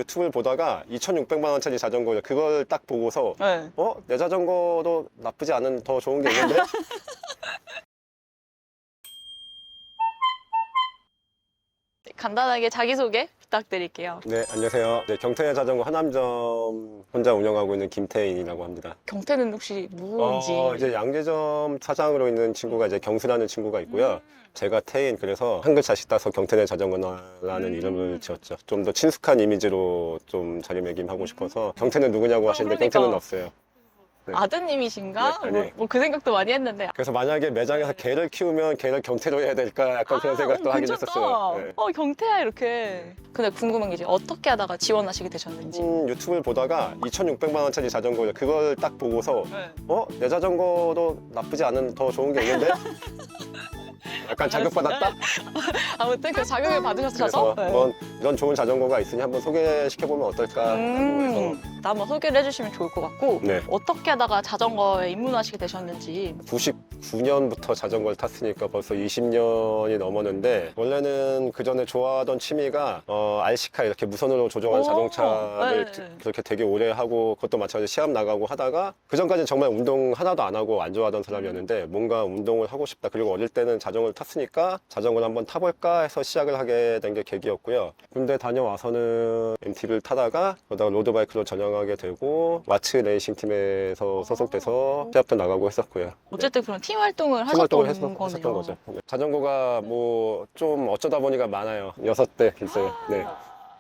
유튜브를 보다가 2,600만 원짜리 자전거 그걸 딱 보고서 네. 내 자전거도 나쁘지 않은 더 좋은 게 있는데? 간단하게 자기소개 부탁드릴게요. 네, 안녕하세요. 네, 경태 자전거 하남점 혼자 운영하고 있는 김태인이라고 합니다. 경태는 혹시 누군지? 이제 양재점 사장으로 있는 친구가 이제 경수라는 친구가 있고요. 제가 태인, 그래서 한 글자씩 따서 경태네 자전거라는 이름을 지었죠. 좀 더 친숙한 이미지로 좀 자리매김하고 싶어서 경태는 누구냐고 하시는데 그러니까. 경태는 없어요. 네. 아드님이신가? 네, 아니. 뭐 그 생각도 많이 했는데. 그래서 만약에 매장에서 개를 키우면 개를 경태로 해야 될까 약간 그런 생각도 하긴 괜찮다. 했었어요. 네. 경태야 이렇게. 근데 궁금한 게 이제 어떻게 하다가 지원하시게 되셨는지. 유튜브를 보다가 2,600만 원짜리 자전거 그걸 딱 보고서 네. 내 자전거도 나쁘지 않은 더 좋은 게 있는데? 약간 자극받았다? 아무튼 그 자격을 받으셔서 그래서 네. 한번 이런 좋은 자전거가 있으니 한번 소개시켜보면 어떨까 하고 해서 한번 소개를 해주시면 좋을 것 같고 네. 어떻게 하다가 자전거에 입문하시게 되셨는지. 99년부터 자전거를 탔으니까 벌써 20년이 넘었는데 원래는 그 전에 좋아하던 취미가 RC카 이렇게 무선으로 조종하는 오, 자동차를 네. 그렇게 되게 오래 하고 그것도 마찬가지로 시합 나가고 하다가 그 전까지는 정말 운동 하나도 안 하고 안 좋아하던 사람이었는데 뭔가 운동을 하고 싶다. 그리고 어릴 때는 자전거를 탔으니까 자전거를 한번 타볼까 해서 시작을 하게 된 게 계기였고요. 군대 다녀와서는 MTB를 타다가 그러다가 로드바이크로 전향하게 되고 와츠 레이싱 팀에서 소속돼서 시합도 나가고 했었고요. 어쨌든 그런 팀 활동을 팀 활동을 하셨던 거네요. 했었던 거죠. 네. 자전거가 뭐 좀 어쩌다 보니까 많아요. 6대 있어요. 네.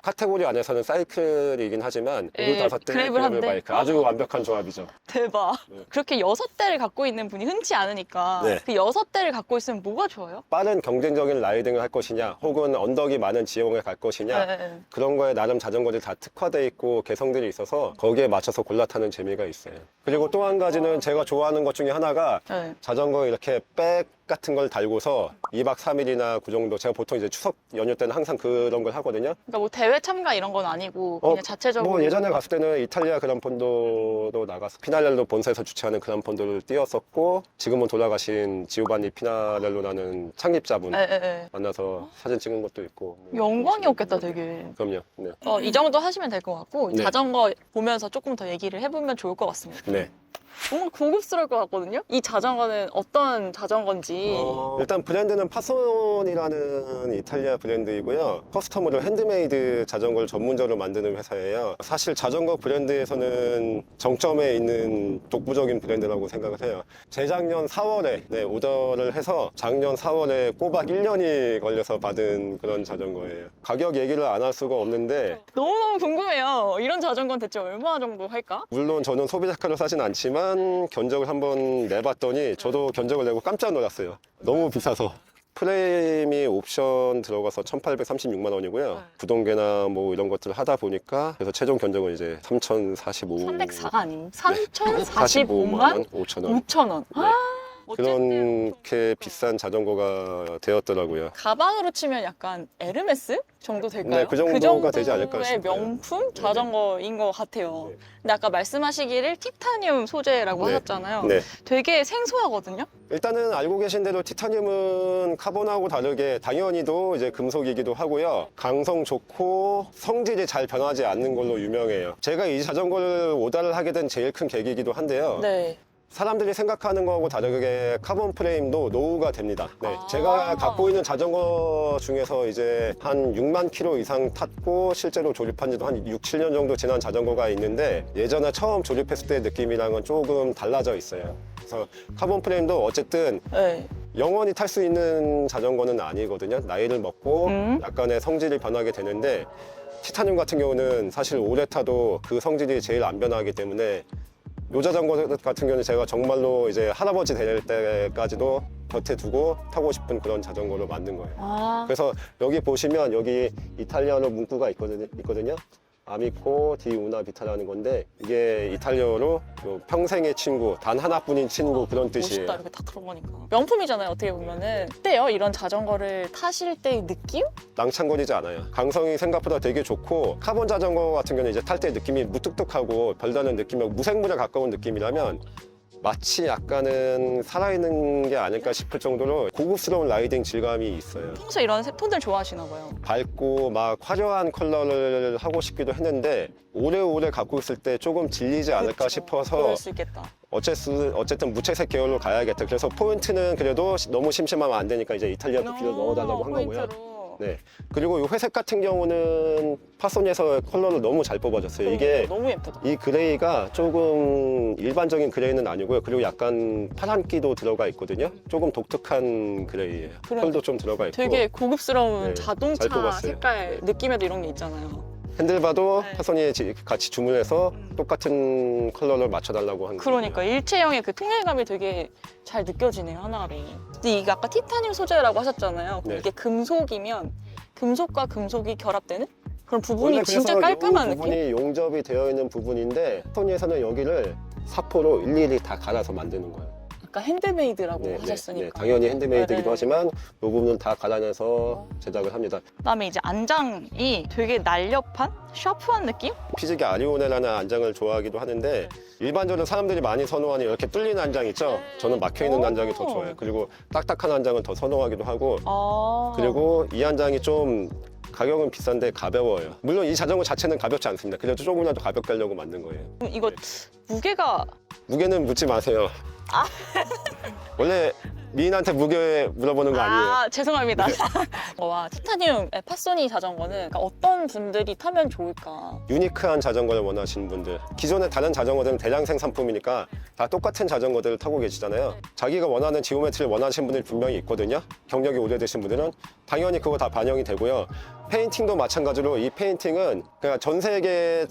카테고리 안에서는 사이클이긴 하지만 예, 25대 그래블 한 대? 바이크 아주 완벽한 조합이죠. 대박. 네. 그렇게 6대를 갖고 있는 분이 흔치 않으니까 네. 그 6대를 갖고 있으면 뭐가 좋아요? 빠른 경쟁적인 라이딩을 할 것이냐 혹은 언덕이 많은 지형을 갈 것이냐 네. 그런 거에 나름 자전거들이 다 특화되어 있고 개성들이 있어서 거기에 맞춰서 골라 타는 재미가 있어요. 그리고 또 한 가지는 제가 좋아하는 것 중에 하나가 네. 자전거에 이렇게 백 같은 걸 달고서 2박 3일이나 그 정도 제가 보통 이제 추석 연휴 때는 항상 그런 걸 하거든요. 그러니까 뭐 대회 참가 이런 건 아니고 그냥 자체적으로 뭐 예전에 갔을 때는 이탈리아 그란폰도도 나가서 피나렐로 본사에서 주최하는 그란폰도를 뛰었었고 지금은 돌아가신 지오바니 피나렐로라는 창립자분 네. 만나서 사진 찍은 것도 있고 영광이었겠다 되게. 그럼요. 네. 이 정도 하시면 될 것 같고 네. 자전거 보면서 조금 더 얘기를 해보면 좋을 것 같습니다. 네. 정말 고급스러울 것 같거든요. 이 자전거는 어떤 자전거인지. 일단 브랜드는 파손이라는 이탈리아 브랜드이고요. 커스텀으로 핸드메이드 자전거를 전문적으로 만드는 회사예요. 사실 자전거 브랜드에서는 정점에 있는 독보적인 브랜드라고 생각을 해요. 재작년 4월에 오더를 해서 작년 4월에 꼬박 1년이 걸려서 받은 그런 자전거예요. 가격 얘기를 안 할 수가 없는데 너무너무 궁금해요. 이런 자전거는 대체 얼마 정도 할까? 물론 저는 소비자카로 사진 않지만 견적을 한번 내봤더니 저도 견적을 내고 깜짝 놀랐어요. 너무 비싸서. 프레임이 옵션 들어가서 1,836만 원이고요. 네. 구동계나 뭐 이런 것들을 하다 보니까 그래서 최종 견적은 이제 3,045. 304가 아닌 3,045만 45만 5천 원. 5천 원. 네. 그렇게 비싼 자전거가 되었더라고요. 가방으로 치면 약간 에르메스 정도 될까요? 네, 그 정도가 되지 않을까 정도의 싶어요. 명품 자전거인 것 같아요. 네. 근데 아까 말씀하시기를 티타늄 소재라고 네. 하셨잖아요. 네. 되게 생소하거든요. 일단은 알고 계신 대로 티타늄은 카본하고 다르게 당연히도 이제 금속이기도 하고요. 강성 좋고 성질이 잘 변하지 않는 걸로 유명해요. 제가 이 자전거를 오다를 하게 된 제일 큰 계기이기도 한데요. 네. 사람들이 생각하는 거하고 다르게 카본 프레임도 노후가 됩니다. 네, 아. 제가 갖고 있는 자전거 중에서 이제 한 6만 킬로 이상 탔고 실제로 조립한 지도 한 6, 7년 정도 지난 자전거가 있는데 예전에 처음 조립했을 때의 느낌이랑은 조금 달라져 있어요. 그래서 카본 프레임도 어쨌든 네. 영원히 탈 수 있는 자전거는 아니거든요. 나이를 먹고 약간의 성질이 변하게 되는데 티타늄 같은 경우는 사실 오래 타도 그 성질이 제일 안 변하기 때문에 요 자전거 같은 경우는 제가 정말로 이제 할아버지 될 때까지도 곁에 두고 타고 싶은 그런 자전거로 만든 거예요. 아, 그래서 여기 보시면 여기 이탈리아로 문구가 있거든요. 아미코 디 우나 비타라는 건데 이게 이탈리아로 요 평생의 친구, 단 하나뿐인 친구 그런 뜻이에요. 멋있다 이렇게 딱 들어보니까. 명품이잖아요 어떻게 보면은. 어때요? 이런 자전거를 타실 때의 느낌? 낭창거리지 않아요. 강성이 생각보다 되게 좋고 카본 자전거 같은 경우는 이제 탈 때 느낌이 무뚝뚝하고 별다른 느낌이 무생물에 가까운 느낌이라면 마치 약간은 살아있는 게 아닐까 싶을 정도로 고급스러운 라이딩 질감이 있어요. 평소에 이런 톤들 좋아하시나 봐요. 밝고 막 화려한 컬러를 하고 싶기도 했는데 오래오래 갖고 있을 때 조금 질리지 않을까 그쵸. 싶어서 그럴 수 있겠다. 어쨌든 무채색 계열로 가야겠다. 그래서 포인트는 그래도 너무 심심하면 안 되니까 이제 이탈리아 부피를 넣어달라고 한 거고요. 포인트로. 네. 그리고 이 회색 같은 경우는 파소니에서 컬러를 너무 잘 뽑아줬어요. 이게 너무 예쁘다. 이 그레이가 조금 일반적인 그레이는 아니고요. 그리고 약간 파란기도 들어가 있거든요. 조금 독특한 그레이예요. 그래. 펄도 좀 들어가 있고. 되게 고급스러운 네, 자동차 잘 뽑았어요. 색깔 네. 느낌에도 이런 게 있잖아요. 핸들바도 네. 파소니에 같이 주문해서 똑같은 컬러를 맞춰달라고 한 거예요. 그러니까 일체형의 그 통일감이 되게 잘 느껴지네요, 하나로. 근데 이게 아까 티타늄 소재라고 하셨잖아요. 그럼 네. 이게 금속이면 금속과 금속이 결합되는 그런 부분이 원래 진짜 그래서 깔끔한 이 부분이 느낌? 용접이 되어 있는 부분인데 파소니에서는 여기를 사포로 일일이 다 갈아서 만드는 거예요. 아까 핸드메이드라고 네, 하셨으니까. 네, 당연히 핸드메이드이기도 네네네. 하지만 이 부분은 다 갈아내서 제작을 합니다. 그다음에 이제 안장이 되게 날렵한, 샤프한 느낌? 피지게 아리오네라는 안장을 좋아하기도 하는데 일반적으로 사람들이 많이 선호하는 이렇게 뚫린 안장 있죠? 저는 막혀있는 오. 안장이 더 좋아요. 그리고 딱딱한 안장은 더 선호하기도 하고 아. 그리고 이 안장이 좀 가격은 비싼데 가벼워요. 물론 이 자전거 자체는 가볍지 않습니다. 그래도 조금이라도 가볍게 하려고 만든 거예요. 그럼 이거 무게가 무게는 묻지 마세요. 원래 미인한테 무게 물어보는 거 아니에요. 아, 죄송합니다. 와, 티타늄 파소니 자전거는 그러니까 어떤 분들이 타면 좋을까? 유니크한 자전거를 원하시는 분들, 기존의 다른 자전거들은 대량 생산품이니까 다 똑같은 자전거들을 타고 계시잖아요. 자기가 원하는 지오메트리를 원하시는 분들이 분명히 있거든요. 경력이 오래되신 분들은 당연히 그거 다 반영이 되고요. 페인팅도 마찬가지로 이 페인팅은 그냥 전 세계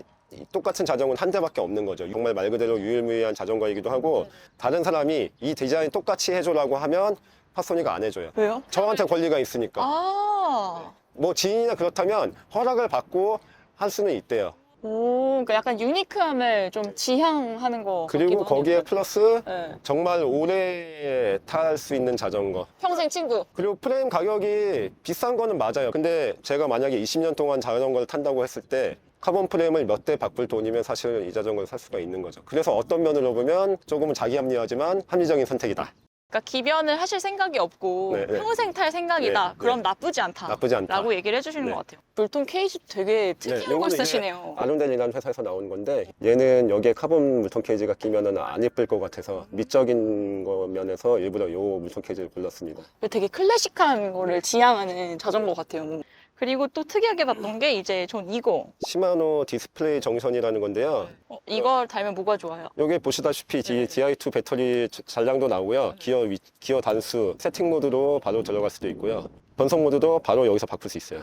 똑같은 자전거는 한 대밖에 없는 거죠. 정말 말 그대로 유일무이한 자전거이기도 하고 다른 사람이 이 디자인 똑같이 해줘라고 하면 파소니가 안 해줘요. 왜요? 저한테 권리가 있으니까. 아. 뭐 지인이나 그렇다면 허락을 받고 할 수는 있대요. 오, 그러니까 약간 유니크함을 좀 지향하는 거. 그리고 같기도 거기에 하네요. 플러스 네. 정말 오래 탈 수 있는 자전거. 평생 친구. 그리고 프레임 가격이 비싼 거는 맞아요. 근데 제가 만약에 20년 동안 자전거를 탄다고 했을 때 카본 프레임을 몇 대 바꿀 돈이면 사실 이 자전거를 살 수가 있는 거죠. 그래서 어떤 면으로 보면 조금은 자기 합리화지만 합리적인 선택이다. 그러니까 기변을 하실 생각이 없고 네, 네. 평생 탈 생각이다. 네, 그럼 네. 나쁘지 않다. 나쁘지 않다. 라고 얘기를 해주시는 네. 것 같아요. 물통 케이지 되게 특이한 걸 요거는 이게 쓰시네요. 아룬델이라는 회사에서 나온 건데 얘는 여기에 카본 물통 케이지가 끼면은 안 예쁠 것 같아서 미적인 거 면에서 일부러 요 물통 케이지를 골랐습니다. 되게 클래식한 거를 지향하는 자전거 같아요. 그리고 또 특이하게 봤던 게 이제 전 이거. 시마노 디스플레이 정션이라는 건데요. 이걸 달면 뭐가 좋아요? 여기 보시다시피 DI2 배터리 잔량도 나오고요. 기어 단수, 세팅 모드로 바로 들어갈 수도 있고요. 변속 모드도 바로 여기서 바꿀 수 있어요.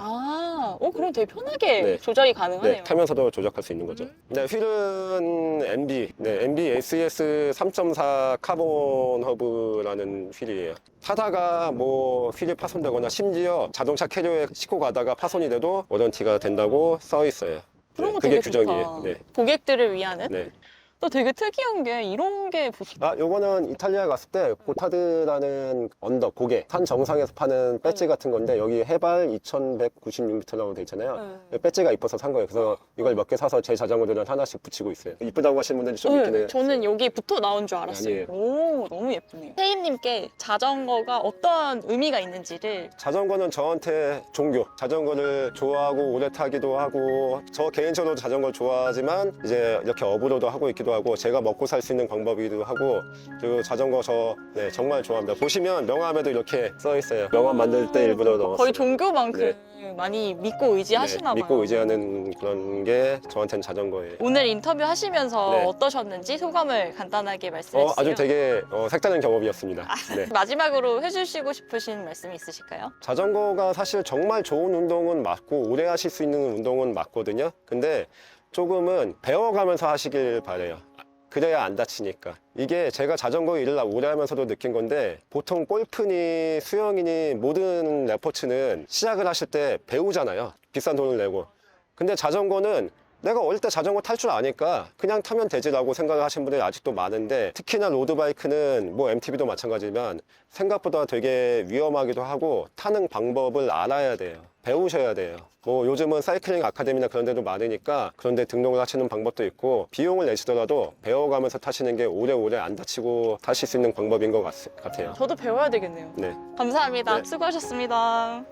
그럼 되게 편하게 네. 조절이 가능하네요. 네, 타면서도 조작할 수 있는 거죠. 네, 휠은 MB SES 3.4 카본 허브라는 휠이에요. 타다가 뭐 휠이 파손되거나 심지어 자동차 캐리어에 싣고 가다가 파손이 돼도 워런티가 된다고 써 있어요. 그런 거 그게 되게 좋다. 규정이에요. 네. 고객들을 위하는? 네. 또 되게 특이한 게 이런 게 보통 요거는 이탈리아에 갔을 때 고타드라는 언덕, 고개, 산 정상에서 파는 배지 같은 건데 여기 해발 2196m라고 돼 있잖아요. 배지가 이뻐서 산 거예요. 그래서 이걸 몇 개 사서 제 자전거들은 하나씩 붙이고 있어요. 이쁘다고 하시는 분들이 좀 있긴 해요. 저는 여기 붙어 나온 줄 알았어요. 아니에요. 오, 너무 예쁘네요. 태임님께 자전거가 어떤 의미가 있는지를 자전거는 저한테 종교. 자전거를 좋아하고 오래 타기도 하고 저 개인적으로 자전거 좋아하지만 이제 이렇게 업으로도 하고 있기도 하고 제가 먹고 살 수 있는 방법이기도 하고 그리고 자전거 네, 정말 좋아합니다. 보시면 명함에도 이렇게 써 있어요. 명함 만들 때 일부러 넣었어요. 거의 종교만큼 많이 믿고 의지하시나 봐요. 믿고 의지하는 그런 게 저한테는 자전거예요. 오늘 인터뷰 하시면서 네. 어떠셨는지 소감을 간단하게 말씀해 주세요. 아주 되게 색다른 경험이었습니다. 네. 마지막으로 해주시고 싶으신 말씀이 있으실까요? 자전거가 사실 정말 좋은 운동은 맞고 오래 하실 수 있는 운동은 맞거든요. 근데 조금은 배워가면서 하시길 바래요. 그래야 안 다치니까. 이게 제가 자전거 일을 오래 하면서도 느낀 건데 보통 골프니 수영이니 모든 레포츠는 시작을 하실 때 배우잖아요. 비싼 돈을 내고. 근데 자전거는 내가 어릴 때 자전거 탈 줄 아니까 그냥 타면 되지라고 생각을 하시는 분들이 아직도 많은데, 특히나 로드바이크는 뭐 MTB도 마찬가지지만 생각보다 되게 위험하기도 하고 타는 방법을 알아야 돼요. 배우셔야 돼요. 뭐 요즘은 사이클링 아카데미나 그런 데도 많으니까 그런 데 등록을 하시는 방법도 있고, 비용을 내시더라도 배워가면서 타시는 게 오래오래 안 다치고 타실 수 있는 방법인 것 같아요. 저도 배워야 되겠네요. 네. 감사합니다. 네. 수고하셨습니다.